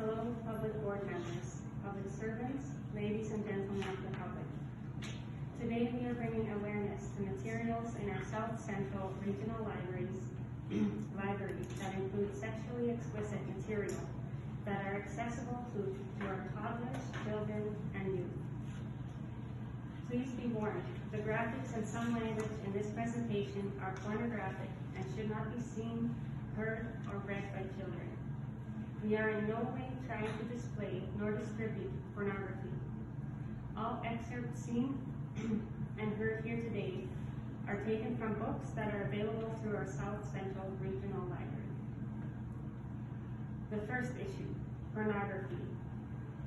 Hello, public board members, public servants, ladies and gentlemen of the public. Today we are bringing awareness to materials in our South Central Regional Libraries that include sexually explicit material that are accessible to our toddlers, children, and youth. Please be warned, the graphics and some language in this presentation are pornographic and should not be seen, heard, or read by children. We are in no way trying to display nor distribute pornography. All excerpts seen and heard here today are taken from books that are available through our South Central Regional Library. The first issue, pornography.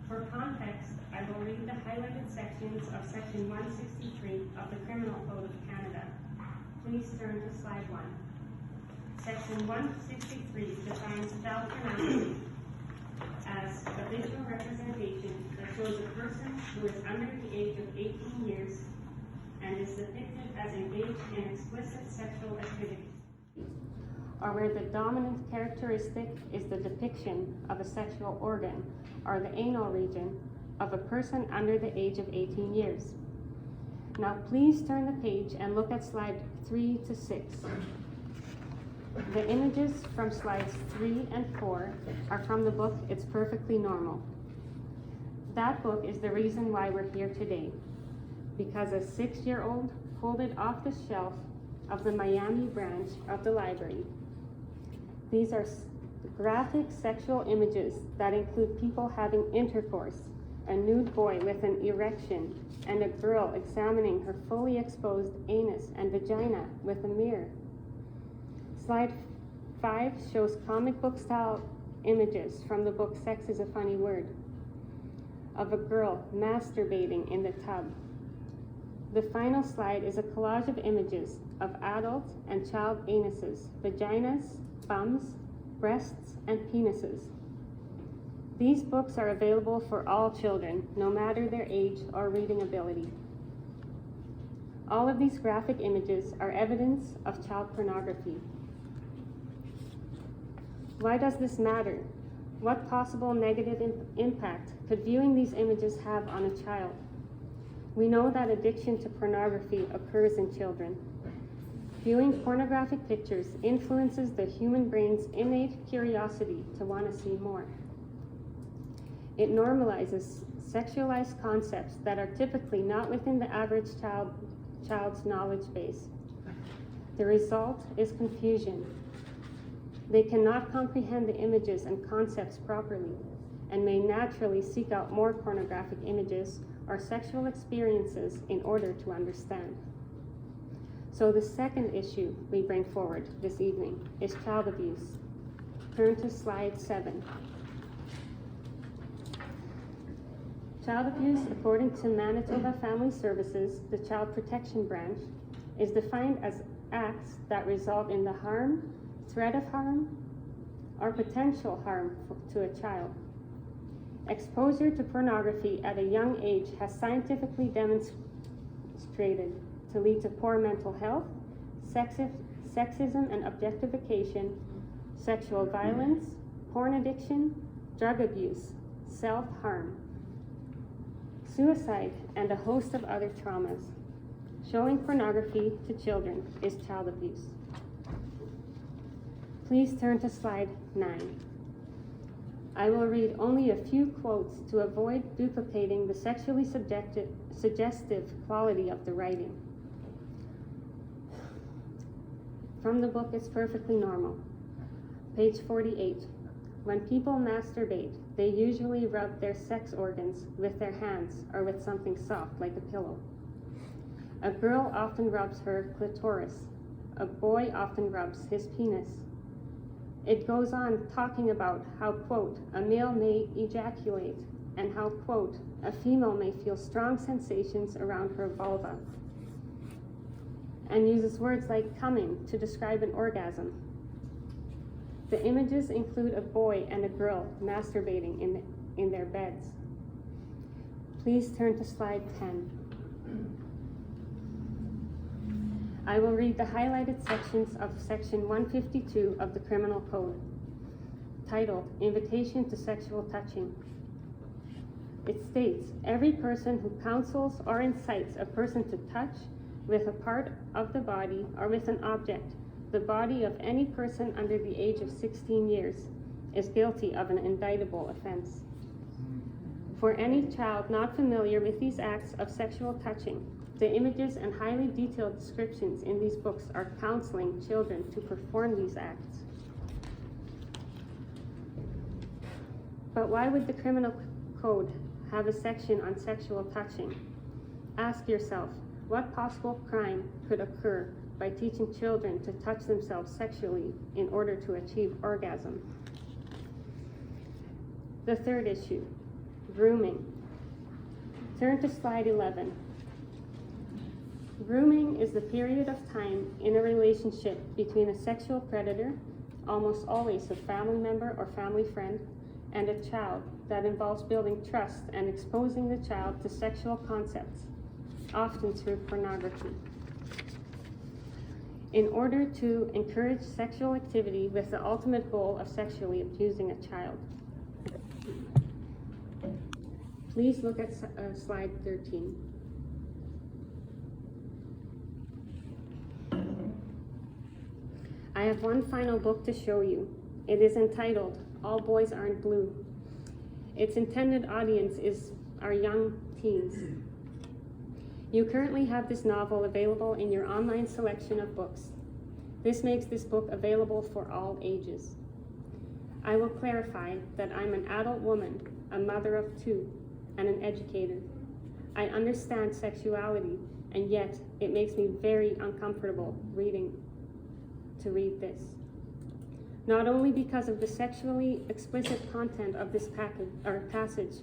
For context, I will read the highlighted sections of Section 163 of the Criminal Code of Canada. Please turn to slide 1. Section 163 defines child pornography as a visual representation that shows a person who is under the age of 18 years and is depicted as engaged in explicit sexual activities, or where the dominant characteristic is the depiction of a sexual organ or the anal region of a person under the age of 18 years. Now please turn the page and look at slide 3 to 6. The images from slides 3 and 4 are from the book It's Perfectly Normal. That book is the reason why we're here today, because a 6-year-old pulled it off the shelf of the Miami branch of the library. These are graphic sexual images that include people having intercourse, a nude boy with an erection, and a girl examining her fully exposed anus and vagina with a mirror. Slide 5 shows comic book style images from the book Sex is a Funny Word of a girl masturbating in the tub. The final slide is a collage of images of adult and child anuses, vaginas, bums, breasts, and penises. These books are available for all children, no matter their age or reading ability. All of these graphic images are evidence of child pornography. Why does this matter? What possible negative impact could viewing these images have on a child? We know that addiction to pornography occurs in children. Viewing pornographic pictures influences the human brain's innate curiosity to want to see more. It normalizes sexualized concepts that are typically not within the average child's knowledge base. The result is confusion. They cannot comprehend the images and concepts properly and may naturally seek out more pornographic images or sexual experiences in order to understand. So the second issue we bring forward this evening is child abuse. Turn to slide 7. Child abuse, according to Manitoba Family Services, the Child Protection Branch, is defined as acts that result in the harm, threat of harm, or potential harm to a child. Exposure to pornography at a young age has scientifically demonstrated to lead to poor mental health, sexism and objectification, sexual violence, porn addiction, drug abuse, self-harm, suicide, and a host of other traumas. Showing pornography to children is child abuse. Please turn to slide 9. I will read only a few quotes to avoid duplicating the sexually suggestive quality of the writing. From the book It's Perfectly Normal. Page 48. When people masturbate, they usually rub their sex organs with their hands or with something soft like a pillow. A girl often rubs her clitoris. A boy often rubs his penis. It goes on talking about how, quote, a male may ejaculate, and how, quote, a female may feel strong sensations around her vulva, and uses words like coming to describe an orgasm. The images include a boy and a girl masturbating in their beds. Please turn to slide 10. I will read the highlighted sections of Section 152 of the Criminal Code. titled Invitation to Sexual Touching. It states, every person who counsels or incites a person to touch with a part of the body or with an object, the body of any person under the age of 16 years, is guilty of an indictable offense. For any child not familiar with these acts of sexual touching, the images and highly detailed descriptions in these books are counseling children to perform these acts. But why would the criminal code have a section on sexual touching? Ask yourself, what possible crime could occur by teaching children to touch themselves sexually in order to achieve orgasm? The third issue, grooming. Turn to slide 11. Grooming is the period of time in a relationship between a sexual predator, almost always a family member or family friend, and a child that involves building trust and exposing the child to sexual concepts, often through pornography, in order to encourage sexual activity with the ultimate goal of sexually abusing a child. Please look at slide 13. I have one final book to show you. It is entitled All Boys Aren't Blue. Its intended audience is our young teens. You currently have this novel available in your online selection of books. This makes this book available for all ages. I will clarify that I'm an adult woman, a mother of 2, and an educator. I understand sexuality, and yet it makes me very uncomfortable to read this. Not only because of the sexually explicit content of this passage,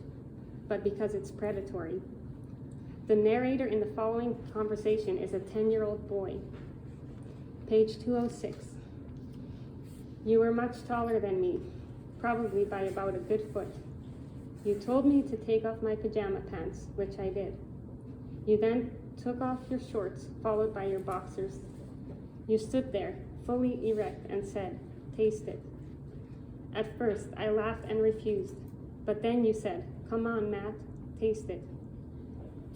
but because it's predatory. The narrator in the following conversation is a 10-year-old boy. Page 206. You were much taller than me, probably by about a good foot. You told me to take off my pajama pants, which I did. You then took off your shorts, followed by your boxers. You stood there, fully erect, and said, "Taste it." At first, I laughed and refused, but then you said, "Come on, Matt, taste it."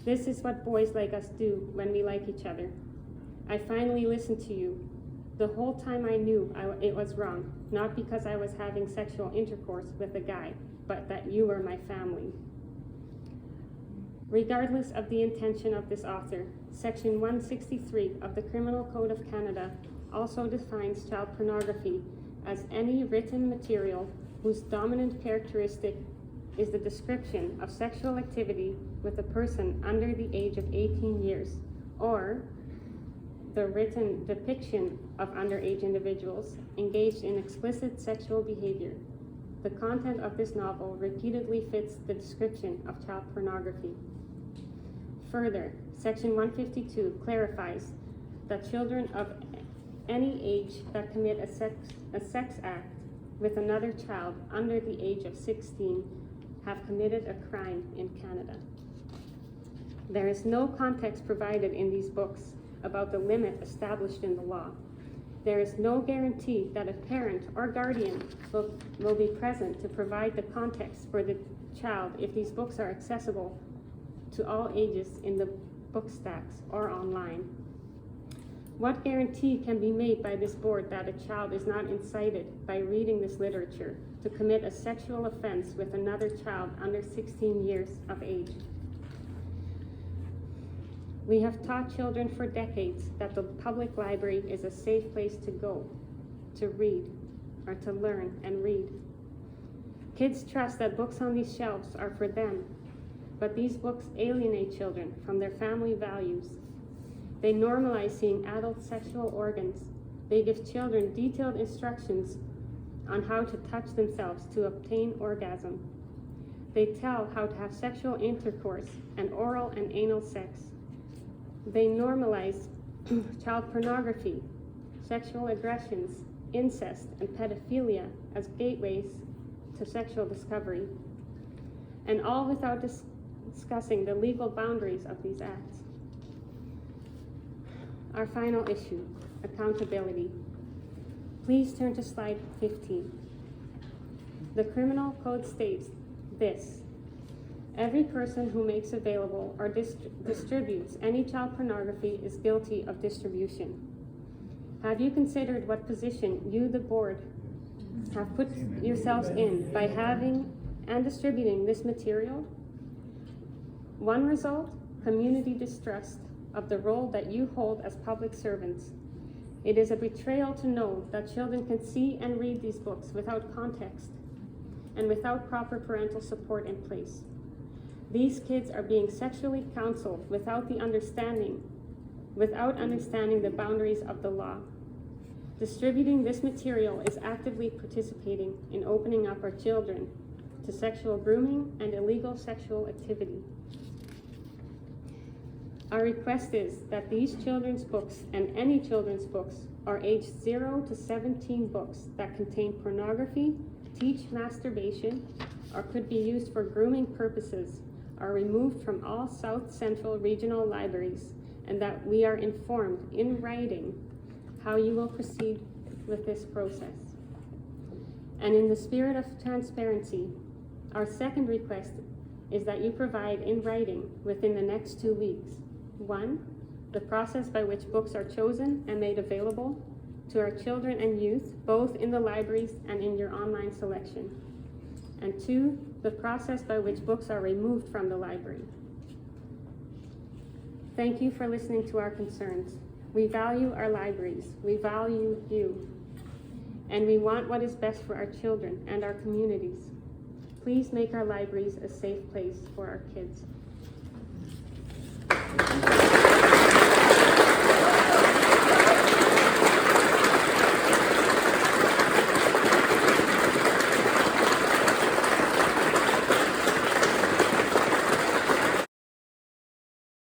This is what boys like us do when we like each other. I finally listened to you. The whole time I knew it was wrong, not because I was having sexual intercourse with a guy, but that you were my family. Regardless of the intention of this author, Section 163 of the Criminal Code of Canada also defines child pornography as any written material whose dominant characteristic is the description of sexual activity with a person under the age of 18 years, or the written depiction of underage individuals engaged in explicit sexual behavior. The content of this novel repeatedly fits the description of child pornography. Further, Section 152 clarifies that children of any age that commit a sex act with another child under the age of 16 have committed a crime in Canada. There is no context provided in these books about the limit established in the law. There is no guarantee that a parent or guardian will be present to provide the context for the child if these books are accessible to all ages in the book stacks or online. What guarantee can be made by this board that a child is not incited by reading this literature to commit a sexual offense with another child under 16 years of age? We have taught children for decades that the public library is a safe place to go, to read, or to learn and read. Kids trust that books on these shelves are for them, but these books alienate children from their family values. They normalize seeing adult sexual organs. They give children detailed instructions on how to touch themselves to obtain orgasm. They tell how to have sexual intercourse and oral and anal sex. They normalize child pornography, sexual aggressions, incest, and pedophilia as gateways to sexual discovery, and all without discussing the legal boundaries of these acts. Our final issue, accountability. Please turn to slide 15. The criminal code states this: every person who makes available or distributes any child pornography is guilty of distribution. Have you considered what position you, the board, have put yourselves in by having and distributing this material? One result: community distrust of the role that you hold as public servants. It is a betrayal to know that children can see and read these books without context and without proper parental support in place. These kids are being sexually counseled without understanding the boundaries of the law. Distributing this material is actively participating in opening up our children to sexual grooming and illegal sexual activity. Our request is that these children's books and any children's books are aged 0 to 17 books that contain pornography, teach masturbation, or could be used for grooming purposes are removed from all South Central regional libraries, and that we are informed in writing how you will proceed with this process. And in the spirit of transparency, our second request is that you provide in writing within the next 2 weeks: 1, the process by which books are chosen and made available to our children and youth, both in the libraries and in your online selection; and 2, the process by which books are removed from the library. Thank you for listening to our concerns. We value our libraries, we value you, and we want what is best for our children and our communities. Please make our libraries a safe place for our kids.